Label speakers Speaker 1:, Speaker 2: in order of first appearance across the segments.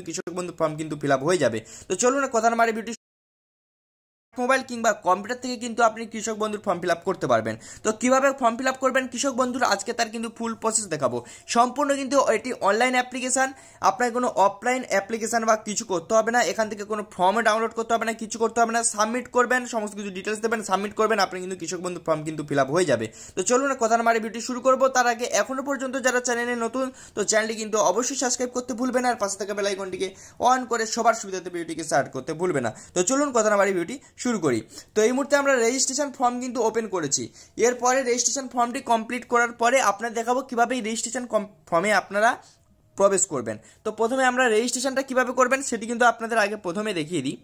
Speaker 1: কৃষক বন্ধু ফর্ম কিন্তু ফিল আপ হয়ে যাবে। তো চলুন কথা না বাড়িয়ে ভিডিও মোবাইল কিংবা কম্পিউটার থেকে কিন্তু আপনি কৃষক বন্ধুর ফর্ম ফিল আপ করতে পারবেন। তো কিভাবে ফর্ম ফিল আপ করবেন কৃষক বন্ধুর আজকে তার কিন্তু ফুল প্রসেস দেখাবো। সম্পূর্ণ কিন্তু এটি অনলাইন অ্যাপ্লিকেশান, আপনার কোনো অফলাইন অ্যাপ্লিকেশান বা কিছু করতে হবে না। এখান থেকে কোনো ফর্মে ডাউনলোড করতে হবে না, কিছু করতে হবে না। সাবমিট করবেন, সমস্ত কিছু ডিটেলস দেবেন, সাবমিট করবেন, আপনি কিন্তু কৃষক বন্ধু ফর্ম কিন্তু ফিল আপ হয়ে যাবে। তো চলুন কথা না বাড়িয়ে ভিডিও শুরু করবো। তার আগে এখনো পর্যন্ত যারা চ্যানেলে নতুন, তো চ্যানেলটি কিন্তু অবশ্যই সাবস্ক্রাইব করতে ভুলবেন না, আর পাশে থাকা বেল আইকনটিকে অন করে সবার সুবিধাতে ভিডিওটিকে স্টার্ট করতে ভুলবেন না। তো চলুন কথা না বাড়িয়ে ভিডিওটি শুরু করি। তো এই মুহূর্তে আমরা রেজিস্ট্রেশন ফর্ম কিন্তু ওপেন করেছি। এরপরে রেজিস্ট্রেশন ফর্মটি কমপ্লিট করার পরে আপনার দেখাবো কিভাবে এই রেজিস্ট্রেশন ফর্মে আপনারা প্রবেশ করবেন। তো প্রথমে আমরা রেজিস্ট্রেশনটা কিভাবে করবেন সেটি কিন্তু আপনাদের আগে প্রথমে দেখিয়ে দিই।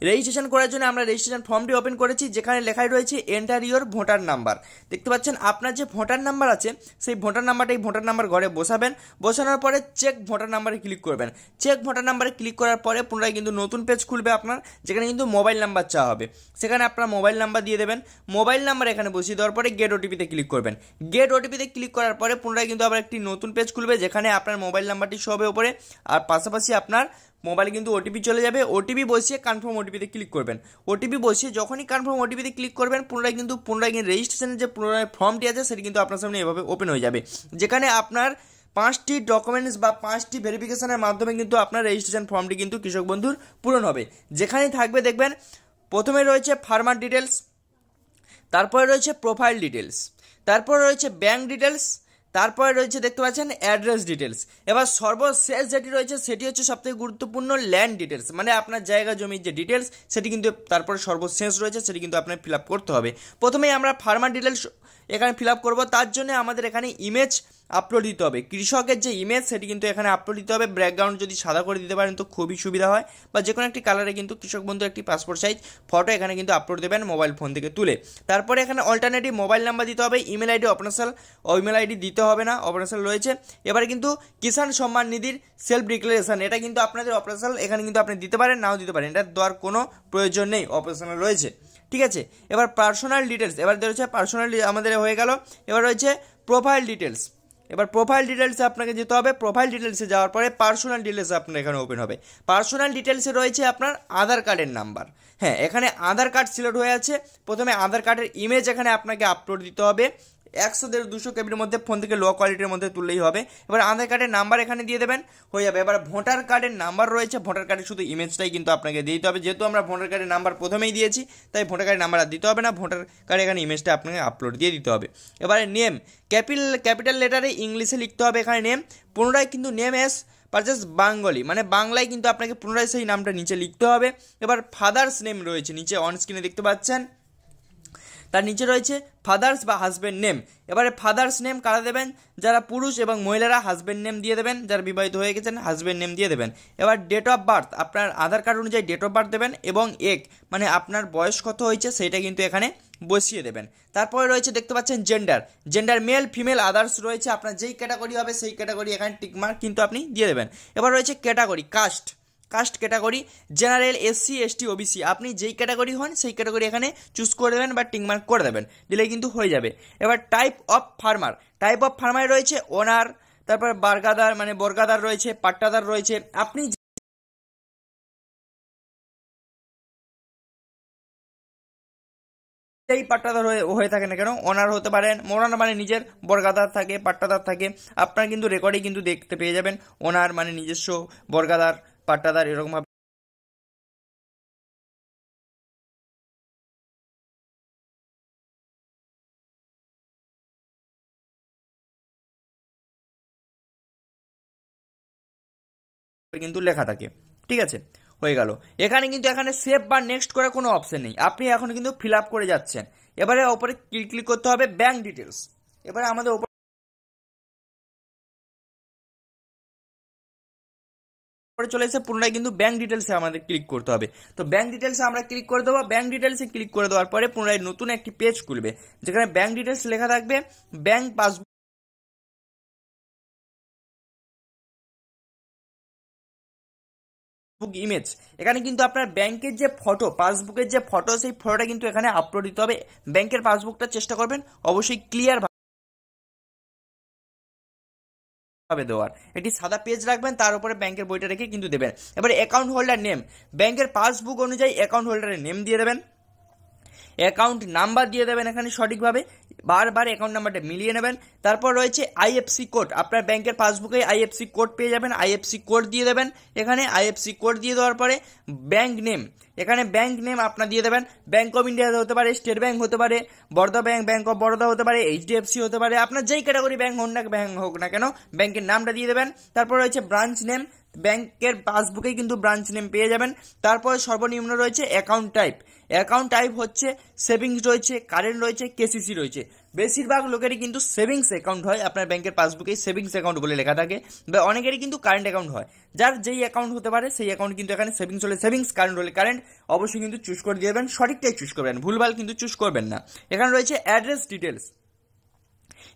Speaker 1: রেজিস্ট্রেশন করার জন্য আমরা রেজিস্ট্রেশন ফর্মটি ওপেন করেছি, যেখানে লেখাই রয়েছে এন্টার ইওর ভোটার নাম্বার। দেখতে পাচ্ছেন আপনার যে ভোটার নাম্বার আছে সেই ভোটার নাম্বারটা এই ভোটার নাম্বার ঘরে বসাবেন। বসানোর পরে চেক ভোটার নাম্বারে ক্লিক করবেন। চেক ভোটার নাম্বারে ক্লিক করার পরে পুনরায় কিন্তু নতুন পেজ খুলবে আপনার, যেখানে কিন্তু মোবাইল নাম্বার চাওয়া হবে। সেখানে আপনার মোবাইল নাম্বার দিয়ে দেবেন। মোবাইল নাম্বার এখানে বসিয়ে দেওয়ার পরে গেট ওটিপিতে ক্লিক করবেন। গেট ওটিপিতে ক্লিক করার পরে পুনরায় কিন্তু আবার একটি নতুন পেজ খুলবে, যেখানে আপনার মোবাইল নাম্বারটি সব উপরে, আর পাশাপাশি আপনার মোবাইলে কিন্তু ওটিপি চলে যাবে। ওটিপি বসিয়ে কনফার্ম ওটিপিতে ক্লিক করবেন। ওটিপি বসিয়ে যখনই কনফার্ম ওটিপিতে ক্লিক করবেন পুনরায় কিন্তু রেজিস্ট্রেশনের যে পুনরায় ফর্মটি আছে সেটি কিন্তু আপনার সামনে এভাবে ওপেন হয়ে যাবে, যেখানে আপনার 5টি ডকুমেন্টস বা 5টি ভেরিফিকেশনের মাধ্যমে কিন্তু আপনার রেজিস্ট্রেশন ফর্মটি কিন্তু কৃষক বন্ধুর পূরণ হবে। যেখানে থাকবে দেখবেন প্রথমে রয়েছে ফার্মার ডিটেলস, তারপরে রয়েছে প্রোফাইল ডিটেলস, তারপরে রয়েছে ব্যাংক ডিটেলস, তারপরে রয়েছে দেখতে পাচ্ছেন অ্যাড্রেস ডিটেলস। এবার সর্বশেষ যেটি রয়েছে সেটি হচ্ছে সবথেকে গুরুত্বপূর্ণ ল্যান্ড ডিটেলস, মানে আপনার জায়গা জমির যে ডিটেলস সেটি কিন্তু তারপরে সর্বশেষ রয়েছে, সেটি কিন্তু আপনার ফিল আপ করতে হবে। প্রথমেই আমরা ফার্মার ডিটেলস এখানে ফিল আপ করবো। তার জন্য আমাদের এখানে ইমেজ আপলোড দিতে হবে। কৃষকের যে ইমেজ সেটি কিন্তু এখানে আপলোড দিতে হবে। ব্যাকগ্রাউন্ড যদি সাদা করে দিতে পারেন তো খুবই সুবিধা হয়, বা যে কোনো একটি কালারে কিন্তু কৃষক বন্ধু একটি পাসপোর্ট সাইজ ফটো এখানে কিন্তু আপলোড দেবেন মোবাইল ফোন থেকে তুলে। তারপরে এখানে অল্টারনেটিভ মোবাইল নাম্বার দিতে হবে। Email ID optional, email ID দিতে হবে না, অপশনাল রয়েছে। এবারে কিন্তু কিষাণ সম্মান নিধির সেলফ ডিক্লারেশন, এটা কিন্তু আপনাদের অপশনাল, এখানে কিন্তু আপনি দিতে পারেন নাও দিতে পারেন, এটা দেওয়ার কোনো প্রয়োজন নেই, অপশনাল রয়েছে। ঠিক আছে, এবার পার্সোনাল ডিটেলস, এবার রয়েছে পার্সোনাল আমাদের হয়ে গেল। এবার রয়েছে প্রোফাইল ডিটেলস। এবার প্রোফাইল ডিটেলসে আপনাকে যেতে হবে। প্রোফাইল ডিটেলসে যাওয়ার পরে পার্সোনাল ডিটেলস আপনার এখানে ওপেন হবে। পার্সোনাল ডিটেলসে রয়েছে আপনার আধার কার্ডের নাম্বার। হ্যাঁ, এখানে আধার কার্ড সিলেক্ট হয়ে আছে। প্রথমে আধার কার্ডের ইমেজ এখানে আপনাকে আপলোড দিতে হবে। 100-200 কেবির মধ্যে ফোন থেকে লো কোয়ালিটির মধ্যে তুললেই হবে। এবার আধার কার্ডের নাম্বার এখানে দিয়ে দেবেন, হয়ে যাবে। এবার ভোটার কার্ডের নাম্বার রয়েছে, ভোটার কার্ডের শুধু ইমেজটাই কিন্তু আপনাকে দিতে হবে। যেহেতু আমরা ভোটার কার্ডের নাম্বার প্রথমেই দিয়েছি তাই ভোটার কার্ডের নাম্বার আর দিতে হবে না, ভোটার কার্ডে এখানে ইমেজটা আপনাকে আপলোড দিয়ে দিতে হবে। এবারে নেম ক্যাপিটাল লেটারে ইংলিশে লিখতে হবে এখানে নেম। পুনরায় কিন্তু নেম এস পারচেস বাঙ্গলি, মানে বাংলায় কিন্তু আপনাকে পুনরায় সেই নামটা নিচে লিখতে হবে। এবার ফাদার্স নেম রয়েছে নিচে অন স্ক্রিনে দেখতে পাচ্ছেন, তার নিচে রয়েছে ফাদার্স বা হাজব্যান্ড নেম। এবারে ফাদার্স নেম কারা দেবেন, যারা পুরুষ, এবং মহিলারা হাজব্যান্ড নেম দিয়ে দেবেন, যারা বিবাহিত হয়ে গেছেন হাজব্যান্ড নেম দিয়ে দেবেন। এবার ডেট অফ বার্থ, আপনার আধার কার্ড অনুযায়ী ডেট অফ বার্থ দেবেন, এবং মানে আপনার বয়স কত হয়েছে সেইটা কিন্তু এখানে বসিয়ে দেবেন। তারপরে রয়েছে দেখতে পাচ্ছেন জেন্ডার মেল ফিমেল আদার্স রয়েছে, আপনার যেই ক্যাটাগরি হবে সেই ক্যাটাগরি এখানে টিকমার্ক কিন্তু আপনি দিয়ে দেবেন। এবার রয়েছে category, caste category, general, SC, ST, OBC, আপনি যেই ক্যাটাগরি হন সেই ক্যাটাগরি এখানে চুজ করে দেবেন বা টিকমার্ক করে দেবেন, দিলেই কিন্তু হয়ে যাবে। এবার টাইপ অফ ফার্মার রয়েছে ওনার, তারপর বর্গাদার রয়েছে, পাট্টাদার রয়েছে। আপনি যেই পাট্টাদার হয়ে থাকে না কেন, ওনার হতে পারেন, ওনার মানে নিজের বর্গাদার থাকে, পাট্টাদার থাকে, আপনার কিন্তু রেকর্ডে কিন্তু দেখতে পেয়ে যাবেন ওনার মানে নিজস্ব বর্গাদার, পাট্টাদার এরকম ভাবে কিন্তু লেখা থাকে। ঠিক আছে, হয়ে গেল। এখানে সেভ বা নেক্সট করার কোনো অপশন নেই, আপনি এখন কিন্তু ফিল আপ করে যাচ্ছেন। এবারে ওপরে ক্লিক করতে হবে ব্যাংক ডিটেলস। এবারে আমাদের উপরে চলে এসে পুনরায় কিন্তু ব্যাংক ডিটেলসে আমাদের ক্লিক করতে হবে। তো ব্যাংক ডিটেলসে আমরা ক্লিক করে দেবো। ব্যাংক ডিটেলসে ক্লিক করে দেওয়ার পরে পুনরায় নতুন একটি পেজ খুলবে, যেখানে ব্যাংক ডিটেলস লেখা থাকবে, ব্যাংক পাসবুক ইমেজ। এখানে কিন্তু আপনার ব্যাংকের যে ফটো, পাসবুকের যে ফটো, সেই ফটোটা কিন্তু এখানে আপলোড দিতে হবে। ব্যাংকের পাসবুকটা চেষ্টা করবেন অবশ্যই ক্লিয়ার হবে দেওয়ার, একটি সাদা পেজ রাখবেন, তার উপরে ব্যাংকের বইটা রেখে কিন্তু দেবেন। এবারে অ্যাকাউন্ট হোল্ডার নেম, ব্যাংকের পাসবুক অনুযায়ী অ্যাকাউন্ট হোল্ডারের নেম দিয়ে দেবেন, অ্যাকাউন্ট নাম্বার দিয়ে দেবেন এখানে সঠিকভাবে, বারবার অ্যাকাউন্ট নাম্বারটা মিলিয়ে নেবেন। তারপর রয়েছে আইএফসি কোড, আপনার ব্যাংকের পাসবুকে আইএফসি কোড পেয়ে যাবেন, আইএফসি কোড দিয়ে দেবেন এখানে। আইএফসি কোড দিয়ে দেওয়ার পরে ব্যাংক নেম, এখানে ব্যাংক নেম আপনার দিয়ে দেবেন, ব্যাংক অফ ইন্ডিয়া হতে পারে, স্টেট ব্যাংক হতে পারে, Baroda bank, bank of Baroda হতে পারে, এইচডিএফসি হতে পারে, আপনার যেই ক্যাটাগরি ব্যাংক হোক না কেন ব্যাংকের নামটা দিয়ে দেবেন। তারপর রয়েছে ব্রাঞ্চ নেম, ব্যাংকের পাসবুকেই কিন্তু ব্রাঞ্চ নেম পেয়ে যাবেন। তারপরে সর্বনিম্ন রয়েছে অ্যাকাউন্ট টাইপ, অ্যাকাউন্ট টাইপ হচ্ছে সেভিংস রয়েছে, কারেন্ট রয়েছে, কেসিসি রয়েছে। বেশিরভাগ লোকেরই কিন্তু সেভিংস অ্যাকাউন্ট হয়, আপনার ব্যাংকের পাসবুকে সেভিংস অ্যাকাউন্ট বলে লেখা থাকে, বা অনেকেরই কিন্তু কারেন্ট অ্যাকাউন্ট হয়। যার যেই অ্যাকাউন্ট হতে পারে সেই অ্যাকাউন্ট কিন্তু এখানে সেভিংস হলে সেভিংস, কারেন্ট হলে কারেন্ট, অবশ্যই কিন্তু চুজ করে দিয়ে দেবেন, সঠিকটাই চুজ করবেন, ভুলভাল কিন্তু চুজ করবেন না। এখানে রয়েছে অ্যাড্রেস ডিটেলস,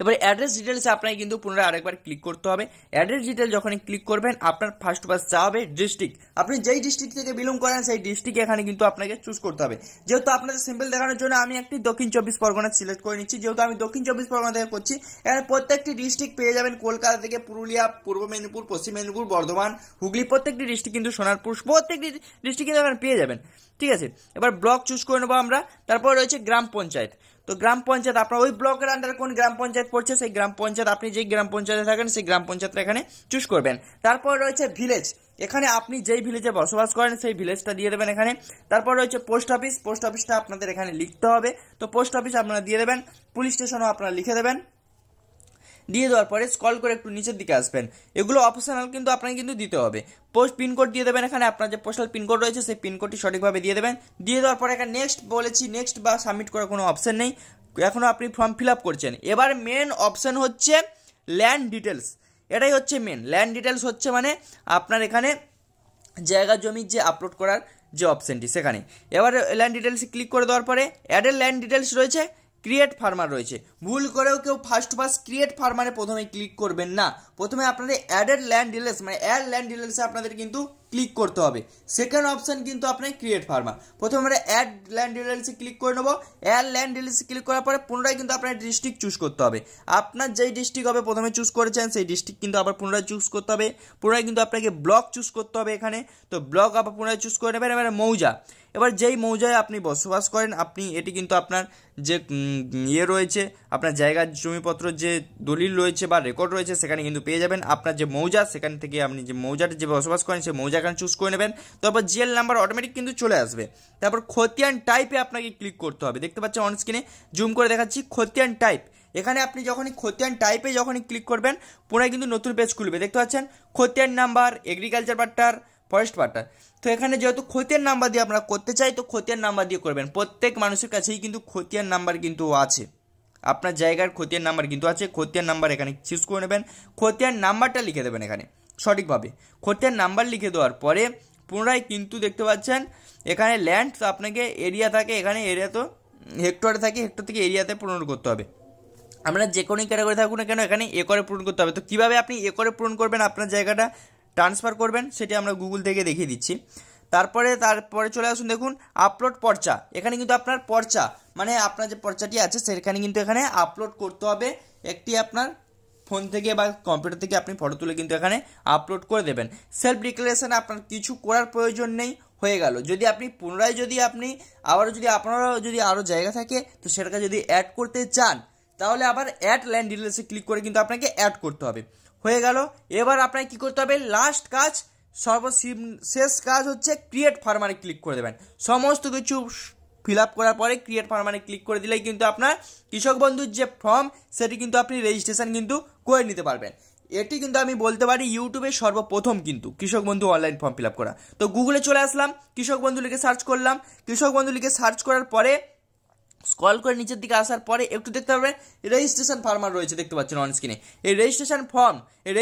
Speaker 1: এবারে অ্যাড্রেস ডিটেলসে আপনাকে কিন্তু পুনরায় আরেকবার ক্লিক করতে হবে। অ্যাড্রেস ডিটেল যখনই ক্লিক করবেন আপনার ফার্স্ট চাওয়া ডিস্ট্রিক্ট, আপনি যেই ডিস্ট্রিক্ট থেকে বিলং করেন সেই ডিস্ট্রিক্ট এখানে কিন্তু আপনাকে চুজ করতে হবে। যেহেতু আপনাদের সিম্পল দেখানোর জন্য আমি একটি দক্ষিণ 24 পরগনা সিলেক্ট করে নিচ্ছি, যেহেতু আমি দক্ষিণ 24 পরগনা থেকে করছি। এখানে প্রত্যেকটি ডিস্ট্রিক্ট পেয়ে যাবেন, কলকাতা থেকে পুরুলিয়া, পূর্ব মেদিনীপুর, পশ্চিম মেদিনীপুর, বর্ধমান, হুগলি, প্রত্যেকটি ডিস্ট্রিক্ট কিন্তু সোনারপুর, প্রত্যেকটি ডিস্ট্রিক্ট কিন্তু এখানে পেয়ে যাবেন। ঠিক আছে, এবার ব্লক চুজ করে নেবো আমরা। তারপর রয়েছে গ্রাম পঞ্চায়েত, তো গ্রাম পঞ্চায়েত আপনার ওই ব্লকের আন্ডারে কোন গ্রাম পঞ্চায়েত পড়ছে সেই গ্রাম পঞ্চায়েত, আপনি যেই গ্রাম পঞ্চায়েতে থাকেন সেই গ্রাম পঞ্চায়েতটা এখানে চুজ করবেন। তারপর রয়েছে ভিলেজ, এখানে আপনি যেই ভিলেজে বসবাস করেন সেই ভিলেজটা দিয়ে দেবেন এখানে। তারপর রয়েছে পোস্ট অফিস, পোস্ট অফিসটা আপনাদের এখানে লিখতে হবে, তো পোস্ট অফিস আপনারা দিয়ে দেবেন। পুলিশ স্টেশনও আপনারা লিখে দেবেন। দিয়ে দেওয়ার পরে স্ক্রল করে একটু নিচের দিকে আসবেন, এগুলো অপশনাল কিন্তু আপনাকে কিন্তু দিতে হবে। পোস্ট পিনকোড দিয়ে দেবেন এখানে, আপনার যে পোস্টাল পিনকোড রয়েছে সেই পিনকোডটি সঠিকভাবে দিয়ে দেবেন। দিয়ে দেওয়ার পরে এখানে নেক্সট বলেছি, নেক্সট বা সাবমিট করার কোনো অপশন নেই, এখনও আপনি ফর্ম ফিল আপ করছেন। এবার মেন অপশন হচ্ছে ল্যান্ড ডিটেলস, এটাই হচ্ছে মেন। ল্যান্ড ডিটেলস হচ্ছে মানে আপনার এখানে জায়গা জমির যে আপলোড করার যে অপশনটি সেখানে। এবার ল্যান্ড ডিটেলসে ক্লিক করে দেওয়ার পরে অ্যাডের ল্যান্ড ডিটেলস রয়েছে, ক্রিয়েট ফার্মার রয়েছে। ভুল করেও কেউ ফার্স্ট ক্রিয়েট ফার্মারে প্রথমে ক্লিক করবেন না, প্রথমে আপনাদের অ্যাডেড ল্যান্ড ডিটেলস মানে অ্যাড ল্যান্ড ডিটেলসে আপনাদের কিন্তু ক্লিক করতে হবে। সেকেন্ড অপশন কিন্তু আপনার ক্রিয়েট ফার্মার, প্রথমে আমরা অ্যাড ল্যান্ড ডিটেলসে ক্লিক করে নেবো। অ্যাড ল্যান্ড ডিটেলসে ক্লিক করার পরে পুনরায় কিন্তু আপনার ডিস্ট্রিক্ট চুজ করতে হবে, আপনার যেই ডিস্ট্রিক্ট হবে প্রথমে চুজ করেছেন সেই ডিস্ট্রিক্ট কিন্তু আবার পুনরায় চুজ করতে হবে। পুনরায় কিন্তু আপনাকে ব্লক চুজ করতে হবে এখানে, তো ব্লক আবার পুনরায় চুজ করে নেবেন। এবারে মৌজা, এবার যেই মৌজায় আপনি বসবাস করেন আপনি এটি কিন্তু আপনার যে ইয়ে রয়েছে, আপনার জায়গার জমিপত্র যে দলিল রয়েছে বা রেকর্ড রয়েছে সেখানে কিন্তু পেয়ে যাবেন। আপনার যে মৌজা সেখান থেকে আপনি যে মৌজাটা যে বসবাস করেন সেই মৌজা এখানে চুজ করে নেবেন। তারপর জিএল নাম্বার অটোমেটিক কিন্তু চলে আসবে। তারপর খতিয়ান টাইপে আপনাকে ক্লিক করতে হবে, দেখতে পাচ্ছেন অন স্ক্রিনে জুম করে দেখাচ্ছি খতিয়ান টাইপ। এখানে আপনি যখনই খতিয়ান টাইপে যখনই ক্লিক করবেন পুনরায় কিন্তু নতুন পেজ খুলবে, দেখতে পাচ্ছেন খতিয়ান নাম্বার, এগ্রিকালচার পাট্টার, ফরেস্ট পাট্টার। তো এখানে যেহেতু খতিয়ান নাম্বার দিয়ে আপনারা করতে চাই তো খতিয়ান নাম্বার দিয়ে করবেন। প্রত্যেক মানুষের কাছেই কিন্তু খতিয়ান নাম্বার কিন্তু আছে, আপনার জায়গার খতিয়ান নাম্বার কিন্তু আছে, খতিয়ান নাম্বার এখানে চুজ করে নেবেন। খতিয়ান নাম্বারটা লিখে দেবেন এখানে সঠিকভাবে। খতিয়ান নাম্বার লিখে দেওয়ার পরে পুনরায় কিন্তু দেখতে পাচ্ছেন এখানে ল্যান্ড, তো আপনাকে এরিয়া থাকে, এখানে এরিয়া তো হেক্টরে থাকে, হেক্টর থেকে এরিয়াতে পূরণ করতে হবে। আমরা যে কোনো ক্যাটাগরি থাকুন না কেন এখানে একরে পূরণ করতে হবে। তো কীভাবে আপনি একরে পূরণ করবেন, আপনার জায়গাটা ট্রান্সফার করবেন সেটি আমরা গুগল থেকে দেখিয়ে দিচ্ছি। তারপরে চলে আসুন, দেখুন আপলোড পর্চা, এখানে কিন্তু আপনার পর্চা মানে আপনার যে পর্চাটি আছে সেখানে কিন্তু এখানে আপলোড করতে হবে। একটি আপনার ফোন থেকে বা কম্পিউটার থেকে আপনি ফটো তুলে কিন্তু এখানে আপলোড করে দেবেন। সেলফ ডিক্লারেশন আপনার কিছু করার প্রয়োজন নেই, হয়ে গেল। যদি আপনি পুনরায় যদি আপনি আবারও যদি আপনারও যদি আরও জায়গা থাকে তো সেটাকে যদি অ্যাড করতে চান তাহলে আবার অ্যাড ল্যান্ড ডিটেলসে ক্লিক করে কিন্তু আপনাকে অ্যাড করতে হবে। হয়ে গেল। এবার আপনাকে কী করতে হবে, লাস্ট কাজ সর্বশেষ কাজ হচ্ছে ক্রিয়েট ফার্মারে ক্লিক করে দেবেন। সমস্ত কিছু ফিল আপ করার পরে ক্রিয়েট ফার্মারে ক্লিক করে দিলেই কিন্তু আপনার কৃষক বন্ধুর যে ফর্ম সেটি কিন্তু আপনি রেজিস্ট্রেশন কিন্তু করে নিতে পারবেন। এটি কিন্তু আমি বলতে পারি ইউটিউবে সর্বপ্রথম কিন্তু কৃষক বন্ধু অনলাইন ফর্ম ফিল আপ করা। তো গুগলে চলে আসলাম, কৃষক বন্ধু লিখে সার্চ করলাম। কৃষক বন্ধু লিখে সার্চ করার পরে স্ক্রল করে নিচের দিকে আসার পরে একটু দেখতে পাবেন রেজিস্ট্রেশন ফার্মার রয়েছে, দেখতে পাচ্ছেন অন স্ক্রিনে। এই রেজিস্ট্রেশন ফর্ম, এই